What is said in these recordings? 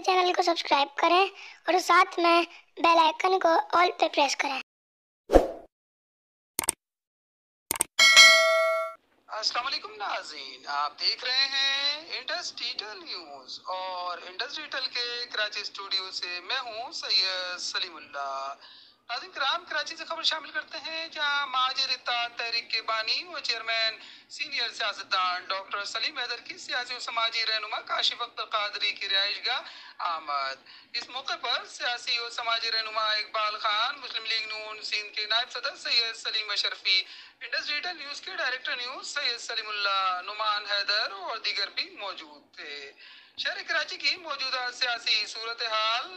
Channel کو subscribe کریں اور ساتھ میں بیل آئیکن کو آل پہ پریس کریں۔ السلام علیکم ناظرین، آپ دیکھ رہے ہیں انڈس ڈیجیٹل نیوز اور انڈس ڈیجیٹل کے کراچی اسٹوڈیو سے میں ہوں سید سلیم اللہ۔ ناظرین کرام، کراچی سے خبر شامل کرتے ہیں جہاں مہاجر اتحاد تحریک کے بانی و چیئرمین سینئر سیاستدان ڈاکٹر سلیم حیدر کی سیاسی و سماجی رہنما کاشف اختر قادری کی رہائش گاہ آمد۔ اس موقع پر سیاسی و سماجی رہنما اقبال خان، مسلم لیگ نون سندھ کے نائب صدر سید سلیم اشرفی، انڈس ڈیجیٹل نیوز کے ڈائریکٹر نیوز سید سلیم اللہ، نعمان حیدر اور دیگر بھی موجود تھے۔ شہر کراچی کی موجودہ سیاسی صورتحال،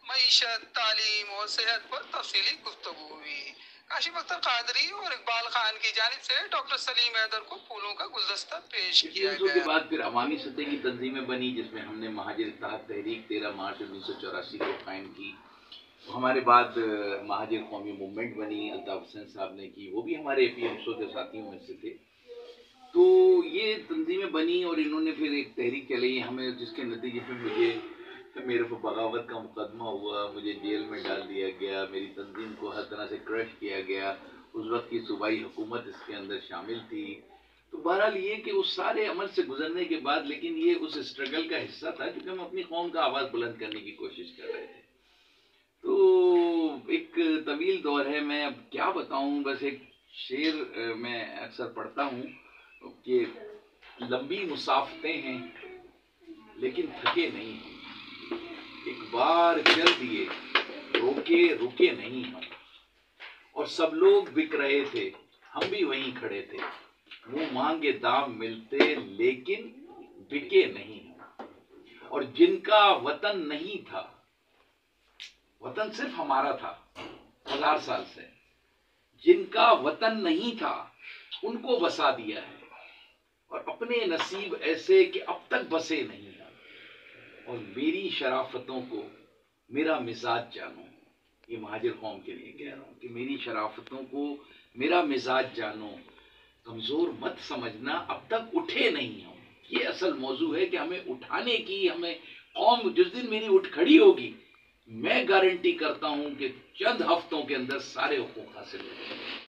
معیشت، تعلیم اور صحت پر تفصیلی گفتگو ہوئی۔ کاشف اختر قادری اور اقبال خان کی جانب سے ڈاکٹر سلیم حیدر کو پھولوں کا گلدستہ پیش کیا گیا۔ کے بعد پھر عوامی سطح کی تنظیمیں بنی جس میں ہم نے مہاجر اتحاد تحریک 13 مارچ 1984 کو قائم کی۔ ہمارے بعد مہاجر قومی موومنٹ بنی، الطاف حسین صاحب نے کی، وہ بھی ہمارے پی ایم کے ساتھیوں میں سے تھے۔ تو یہ تنظیمیں بنی اور انہوں نے پھر ایک تحریک چلائی ہمیں، جس کے نتیجے میں مجھے میرے پر بغاوت کا مقدمہ ہوا، مجھے جیل میں ڈال دیا گیا، میری تنظیم کو ہر طرح سے کرش کیا گیا۔ اس وقت کی صوبائی حکومت اس کے اندر شامل تھی۔ تو بہرحال یہ کہ اس سارے عمل سے گزرنے کے بعد، لیکن یہ اس اسٹرگل کا حصہ تھا کیونکہ ہم اپنی قوم کا آواز بلند کرنے کی کوشش کر رہے تھے۔ تو ایک طویل دور ہے، میں اب کیا بتاؤں، بس ایک شعر میں اکثر پڑھتا ہوں کہ لمبی مسافتیں ہیں لیکن تھکے نہیں ہم، ایک بار چل دیے رکے نہیں ہم، اور سب لوگ بک رہے تھے ہم بھی وہیں کھڑے تھے، منہ مانگے دام ملتے لیکن بکے نہیں ہم، اور جن کا وطن نہیں تھا، وطن صرف ہمارا تھا 1000 سال سے، جن کا وطن نہیں تھا ان کو بسا دیا ہے، اور اپنے نصیب ایسے کہ اب تک بسے نہیں ہیں، اور میری شرافتوں کو میرا مزاج جانو۔ یہ مہاجر قوم کے لیے کہہ رہا ہوں کہ میری شرافتوں کو میرا مزاج جانو، کمزور مت سمجھنا اب تک اٹھے نہیں ہم۔ یہ اصل موضوع ہے کہ ہمیں اٹھانے کی، ہمیں قوم جس دن میری اٹھ کھڑی ہوگی، میں گارنٹی کرتا ہوں کہ چند ہفتوں کے اندر سارے حقوق حاصل ہو جائیں گے۔